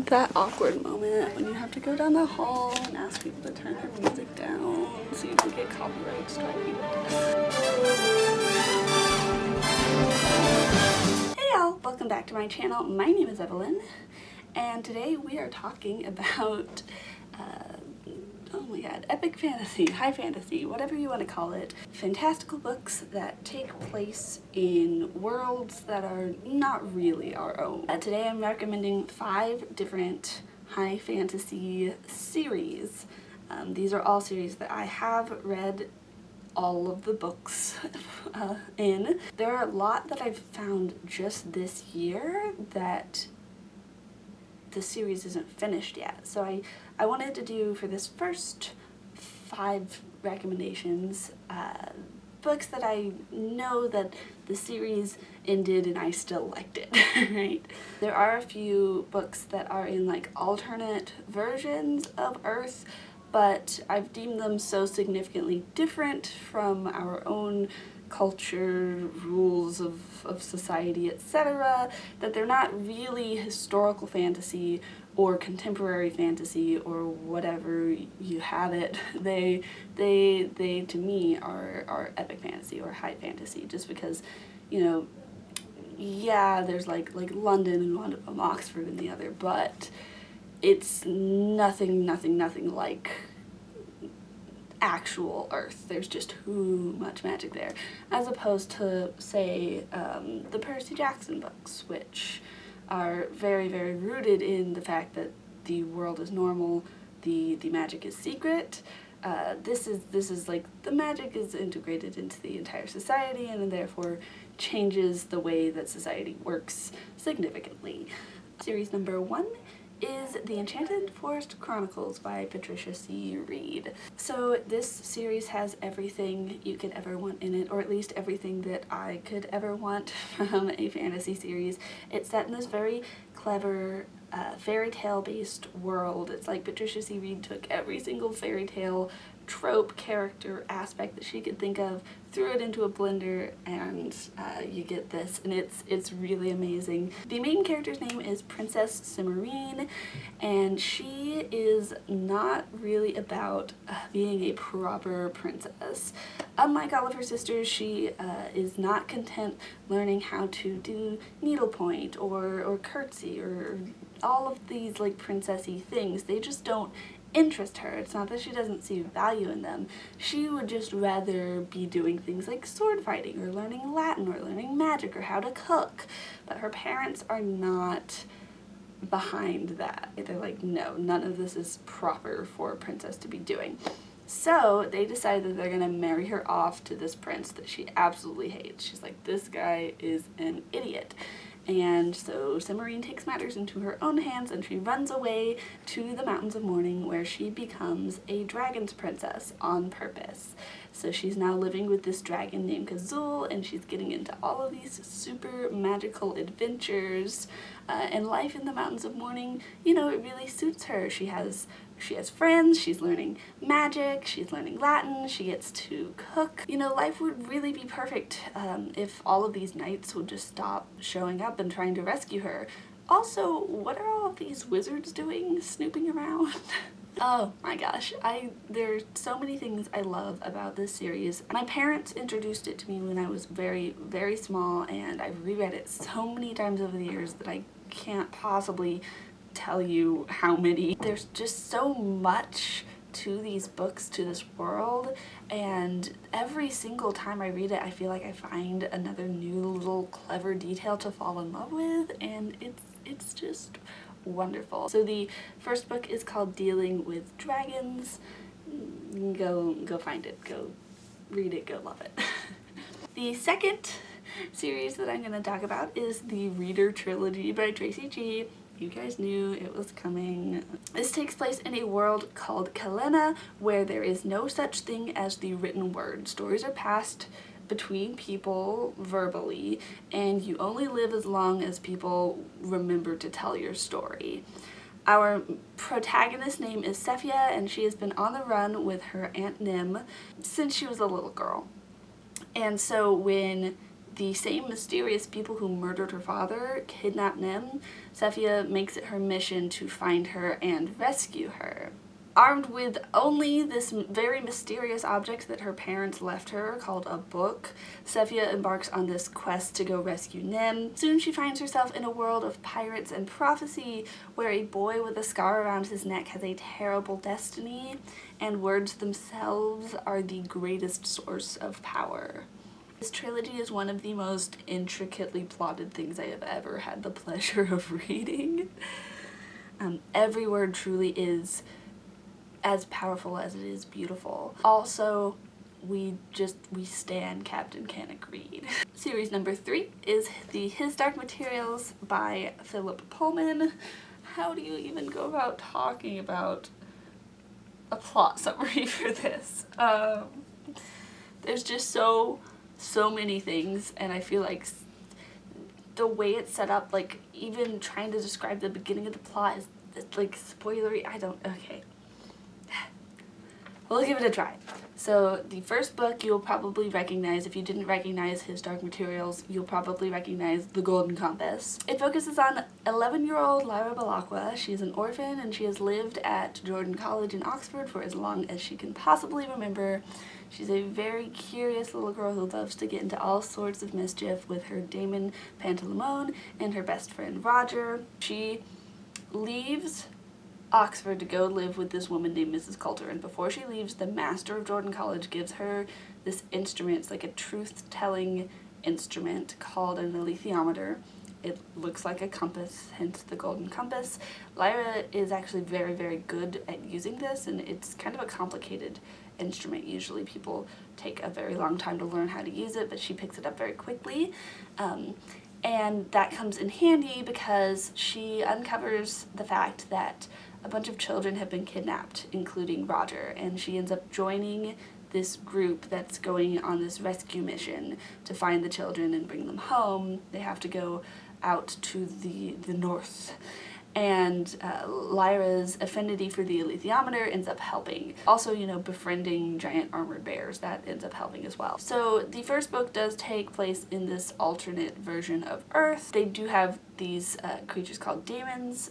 That awkward moment when you have to go down the hall and ask people to turn their music down so you don't get copyright strike. Hey y'all, welcome back to my channel. My name is Evelyn, and today we are talking about oh my god, epic fantasy, high fantasy, whatever you want to call it. Fantastical books that take place in worlds that are not really our own. Today I'm recommending 5 different high fantasy series. These are all series that I have read all of the books in. There are a lot that I've found just this year that the series isn't finished yet. So I wanted to do, for this first 5 recommendations, books that I know that the series ended and I still liked it, right? There are a few books that are in like alternate versions of Earth, but I've deemed them so significantly different from our own culture, rules of society, etc., that they're not really historical fantasy or contemporary fantasy or whatever you have it. They to me are epic fantasy or high fantasy, just because, you know, yeah, there's like London and one of them, Oxford and the other, but it's nothing like actual Earth. There's just too much magic there, as opposed to, say, the Percy Jackson books, which are very rooted in the fact that the world is normal, the magic is secret. This is like the magic is integrated into the entire society and therefore changes the way that society works significantly. Series number 1 is The Enchanted Forest Chronicles by Patricia C. Reed. So this series has everything you could ever want in it, or at least everything that I could ever want from a fantasy series. It's set in this very clever fairy tale based world. It's like Patricia C. Reed took every single fairy tale trope, character, aspect that she could think of, threw it into a blender, and you get this, and it's really amazing. The main character's name is Princess Cimarine, and she is not really about being a proper princess. Unlike all of her sisters, she is not content learning how to do needlepoint or curtsy or all of these like princessy things. They just don't interest her. It's not that she doesn't see value in them. She would just rather be doing things like sword fighting or learning Latin or learning magic or how to cook. But her parents are not behind that. They're like, no, none of this is proper for a princess to be doing. So they decide that they're gonna marry her off to this prince that she absolutely hates. She's like, this guy is an idiot. And so Cimarine takes matters into her own hands and she runs away to the Mountains of Mourning, where she becomes a dragon's princess on purpose. So she's now living with this dragon named Kazul, and she's getting into all of these super magical adventures. And life in the Mountains of Mourning, you know, it really suits her. She has friends, she's learning magic, she's learning Latin, she gets to cook. You know, life would really be perfect if all of these knights would just stop showing up and trying to rescue her. Also, what are all of these wizards doing snooping around? Oh my gosh, there are so many things I love about this series. My parents introduced it to me when I was very small, and I've reread it so many times over the years that I can't possibly tell you how many. There's just so much to these books, to this world, and every single time I read it I feel like I find another new little clever detail to fall in love with, and it's just wonderful. So the first book is called Dealing with Dragons. Go find it, go read it, go love it. The second series that I'm going to talk about is the Reader Trilogy by Tracy G. You guys knew it was coming. This takes place in a world called Kalena, where there is no such thing as the written word. Stories are passed between people verbally, and you only live as long as people remember to tell your story. Our protagonist's name is Sephia, and she has been on the run with her Aunt Nim since she was a little girl. And so when the same mysterious people who murdered her father kidnapped Nim, Sephia makes it her mission to find her and rescue her. Armed with only this very mysterious object that her parents left her, called a book, Sephia embarks on this quest to go rescue Nim. Soon she finds herself in a world of pirates and prophecy, where a boy with a scar around his neck has a terrible destiny, and words themselves are the greatest source of power. This trilogy is one of the most intricately plotted things I have ever had the pleasure of reading. Every word truly is as powerful as it is beautiful. Also, we stan Captain Cannock Reed. Series number 3 is the His Dark Materials by Philip Pullman. How do you even go about talking about a plot summary for this? There's just so many things, and I feel like the way it's set up, like even trying to describe the beginning of the plot is like spoilery. Okay. We'll give it a try. So the first book you'll probably recognize. If you didn't recognize His Dark Materials, you'll probably recognize The Golden Compass. It focuses on 11-year-old Lyra Balakwa. She is an orphan and she has lived at Jordan College in Oxford for as long as she can possibly remember. She's a very curious little girl who loves to get into all sorts of mischief with her daemon Pantaleimon and her best friend Roger. She leaves Oxford to go live with this woman named Mrs. Coulter, and before she leaves, the master of Jordan College gives her this instrument. It's like a truth-telling instrument called an alethiometer. It looks like a compass, hence the golden compass. Lyra is actually very, very good at using this, and it's kind of a complicated instrument. Usually people take a very long time to learn how to use it, but she picks it up very quickly. And that comes in handy because she uncovers the fact that a bunch of children have been kidnapped, including Roger, and she ends up joining this group that's going on this rescue mission to find the children and bring them home. They have to go out to the north. And Lyra's affinity for the alethiometer ends up helping. Also, you know, befriending giant armored bears, that ends up helping as well. So the first book does take place in this alternate version of Earth. They do have these creatures called demons.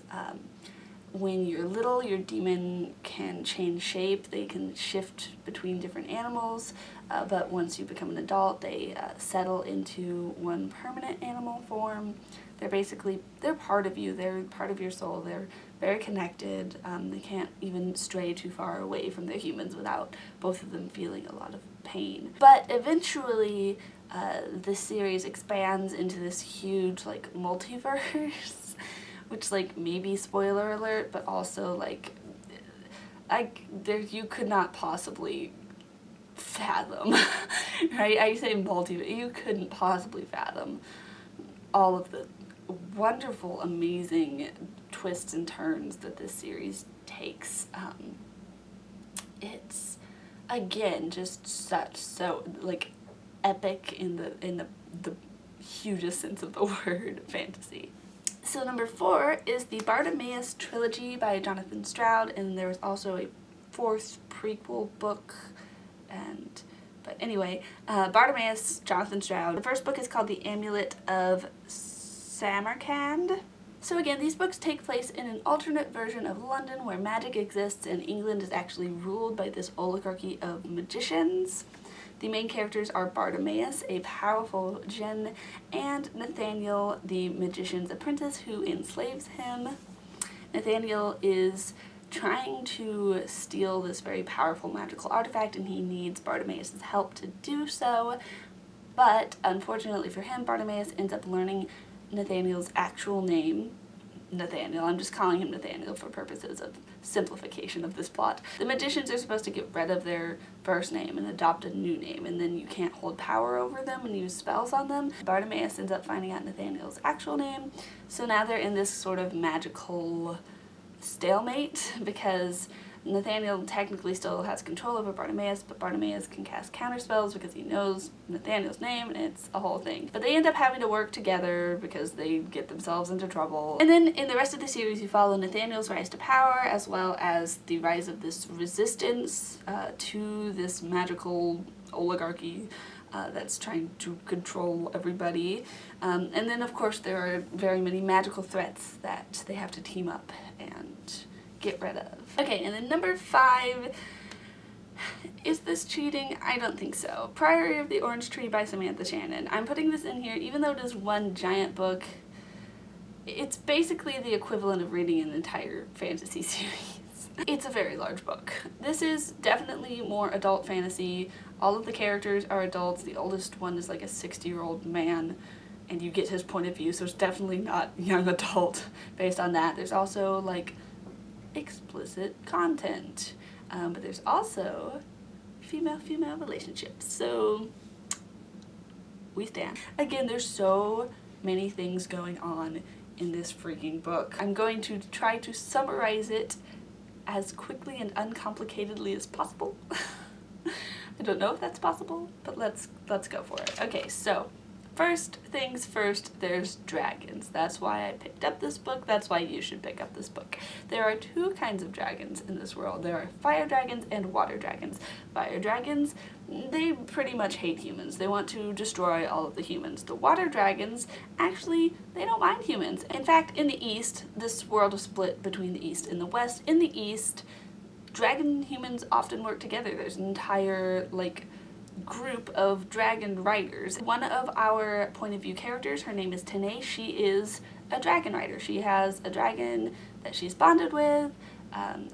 When you're little, your demon can change shape. They can shift between different animals, but once you become an adult, they settle into one permanent animal form. They're part of you, they're part of your soul, they're very connected. They can't even stray too far away from their humans without both of them feeling a lot of pain. But eventually, the series expands into this huge, like, multiverse, which, like, maybe spoiler alert, but also, like, you could not possibly fathom, right? I say you couldn't possibly fathom all of the wonderful, amazing twists and turns that this series takes. It's, again, just so like epic in the hugest sense of the word fantasy. So number 4 is the Bartimaeus Trilogy by Jonathan Stroud, and there was also a 4th prequel book, but anyway, Bartimaeus, Jonathan Stroud. The first book is called The Amulet of Samarkand. So again, these books take place in an alternate version of London where magic exists and England is actually ruled by this oligarchy of magicians. The main characters are Bartimaeus, a powerful djinn, and Nathaniel, the magician's apprentice who enslaves him. Nathaniel is trying to steal this very powerful magical artifact, and he needs Bartimaeus' help to do so. But unfortunately for him, Bartimaeus ends up learning Nathaniel's actual name. Nathaniel, I'm just calling him Nathaniel for purposes of simplification of this plot. The magicians are supposed to get rid of their first name and adopt a new name, and then you can't hold power over them and use spells on them. Bartimaeus ends up finding out Nathaniel's actual name, so now they're in this sort of magical stalemate because Nathaniel technically still has control over Bartimaeus, but Bartimaeus can cast counterspells because he knows Nathaniel's name, and it's a whole thing. But they end up having to work together because they get themselves into trouble. And then in the rest of the series, you follow Nathaniel's rise to power, as well as the rise of this resistance to this magical oligarchy. that's trying to control everybody. And then of course there are very many magical threats that they have to team up and get rid of. Okay, and then number 5, is this cheating? I don't think so. Priory of the Orange Tree by Samantha Shannon. I'm putting this in here even though it is one giant book. It's basically the equivalent of reading an entire fantasy series. It's a very large book. This is definitely more adult fantasy. All of the characters are adults. The oldest one is like a 60-year-old man, and you get his point of view, so it's definitely not young adult based on that. There's also like explicit content, but there's also female-female relationships, so we stand. Again, there's so many things going on in this freaking book. I'm going to try to summarize it as quickly and uncomplicatedly as possible. I don't know if that's possible, but let's go for it. Okay, so first things first, there's dragons. That's why I picked up this book. That's why you should pick up this book. There are 2 kinds of dragons in this world. There are fire dragons and water dragons. Fire dragons, they pretty much hate humans. They want to destroy all of the humans. The water dragons, actually, they don't mind humans. In fact, in the East, this world is split between the East and the West. In the East, dragon humans often work together. There's an entire, like, group of dragon riders. One of our point of view characters, her name is Tanae. She is a dragon rider. She has a dragon that she's bonded with,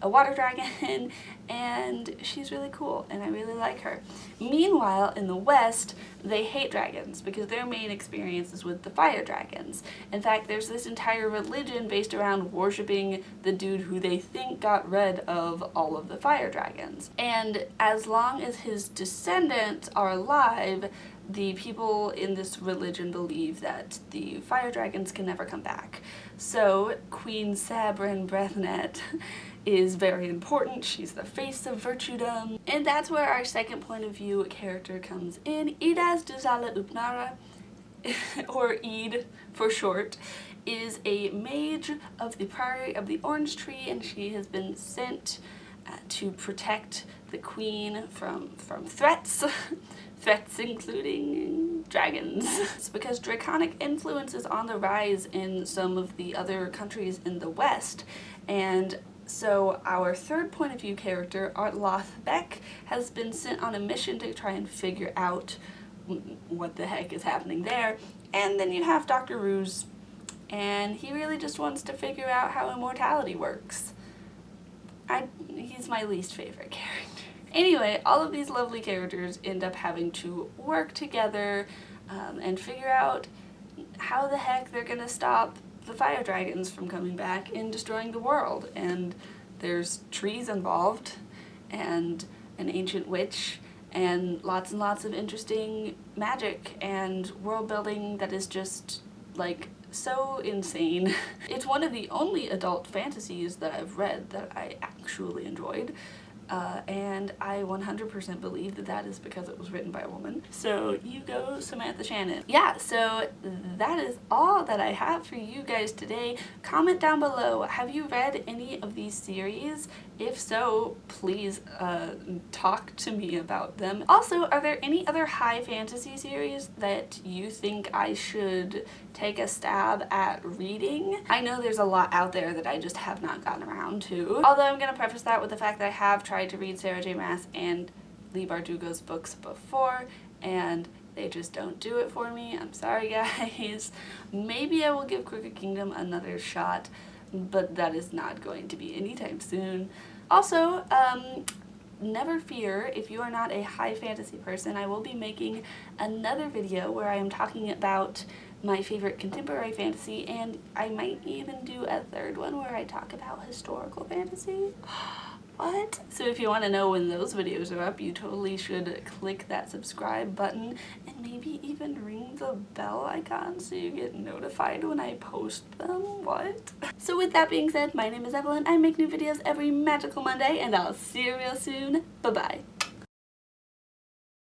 a water dragon, and she's really cool, and I really like her. Meanwhile, in the West, they hate dragons because their main experience is with the fire dragons. In fact, there's this entire religion based around worshiping the dude who they think got rid of all of the fire dragons. And as long as his descendants are alive, the people in this religion believe that the fire dragons can never come back. So Queen Sabrin Brethnet is very important. She's the face of virtuedom. And that's where our second point of view character comes in. Idas Duzala Upnara, or Eid for short, is a mage of the Priory of the Orange Tree, and she has been sent to protect the queen from threats. Threats including dragons. It's because draconic influence is on the rise in some of the other countries in the West, and so our third point of view character, Art Lothbeck, has been sent on a mission to try and figure out what the heck is happening there. And then you have Dr. Ruse, and he really just wants to figure out how immortality works. He's my least favorite character. Anyway, all of these lovely characters end up having to work together and figure out how the heck they're gonna stop the fire dragons from coming back and destroying the world. And there's trees involved, and an ancient witch, and lots of interesting magic and world building that is just, like, so insane. It's one of the only adult fantasies that I've read that I actually enjoyed. And I 100% believe that that is because it was written by a woman. So you go, Samantha Shannon. Yeah, so that is all that I have for you guys today. Comment down below, have you read any of these series? If so, please talk to me about them. Also, are there any other high fantasy series that you think I should take a stab at reading? I know there's a lot out there that I just have not gotten around to. Although I'm gonna preface that with the fact that I have tried to read Sarah J. Maas and Leigh Bardugo's books before, and they just don't do it for me. I'm sorry, guys. Maybe I will give Crooked Kingdom another shot, but that is not going to be anytime soon. Also, never fear, if you are not a high fantasy person, I will be making another video where I am talking about my favorite contemporary fantasy, and I might even do a third one where I talk about historical fantasy. What? So if you want to know when those videos are up, you totally should click that subscribe button and maybe even ring the bell icon so you get notified when I post them. What? So with that being said, my name is Evelyn. I make new videos every magical Monday, and I'll see you real soon. Bye-bye.